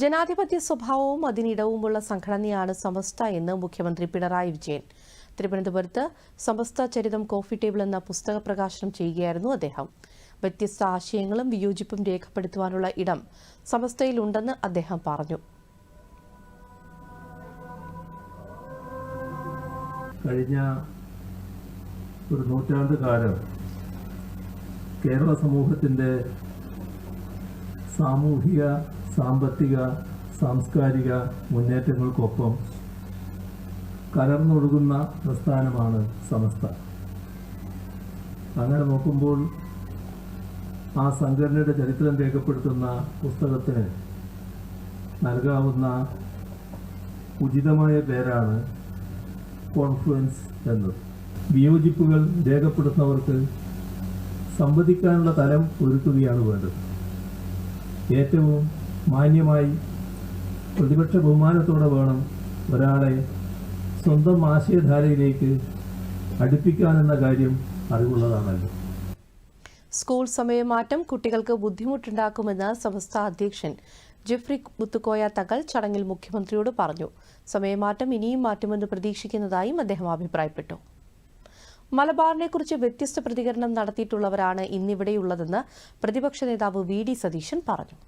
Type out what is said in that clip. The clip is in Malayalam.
ജനാധിപത്യ സ്വഭാവവും അതിനിടവുമുള്ള സംഘടനയാണ് സമസ്ത എന്ന് മുഖ്യമന്ത്രി പിണറായി വിജയൻ. തിരുവനന്തപുരത്ത് സമസ്ത ചരിതം കോഫി ടേബിൾ എന്ന പുസ്തക പ്രകാശനം ചെയ്യുകയായിരുന്നു അദ്ദേഹം. വ്യത്യസ്ത ആശയങ്ങളും വിയോജിപ്പും രേഖപ്പെടുത്തുവാനുള്ള ഇടം സമസ്തയിലുണ്ടെന്ന് അദ്ദേഹം പറഞ്ഞു. കഴിഞ്ഞ ഒരു നൂറ്റാണ്ട് കാലം കേരള സമൂഹത്തിൻ്റെ സാമൂഹിക, സാമ്പത്തിക, സാംസ്കാരിക മുന്നേറ്റങ്ങൾക്കൊപ്പം കലർന്നൊഴുകുന്ന പ്രസ്ഥാനമാണ് സമസ്ത. അങ്ങനെ നോക്കുമ്പോൾ ആ സംഘടനയുടെ ചരിത്രം രേഖപ്പെടുത്തുന്ന പുസ്തകത്തിന് നൽകാവുന്ന ഉചിതമായ പേരാണ് കോൺഫ്ലുവൻസ് എന്നത്. വിയോജിപ്പുകൾ രേഖപ്പെടുത്തുന്നവർക്ക് സംവദിക്കാനുള്ള തലം ഒരുക്കുകയാണ് വേണ്ടത്. ഏറ്റവും മാന്യമായി പ്രതിപക്ഷ ബഹുമാനത്തോടെ വേണം ഒരാളെ സ്വന്തം ആശയധാരയിലേക്ക് അടുപ്പിക്കാനെന്ന കാര്യം അറിവുള്ളതാണല്ലോ. സ്കൂൾ സമയമാറ്റം കുട്ടികൾക്ക് ബുദ്ധിമുട്ടുണ്ടാക്കുമെന്ന് സമസ്ത അധ്യക്ഷൻ ജെഫ്രി മുത്തുക്കോയ തങ്ങൾ ചടങ്ങിൽ മുഖ്യമന്ത്രിയോട് പറഞ്ഞു. സമയമാറ്റം ഇനിയും മാറ്റുമെന്ന് പ്രതീക്ഷിക്കുന്നതായും അദ്ദേഹം അഭിപ്രായപ്പെട്ടു. മലബാറിനെക്കുറിച്ച് വ്യത്യസ്ത പ്രതികരണം നടത്തിയിട്ടുള്ളവരാണ് ഇന്നിവിടെയുള്ളതെന്ന് പ്രതിപക്ഷ നേതാവ് വി.ഡി. സതീശൻ പറഞ്ഞു.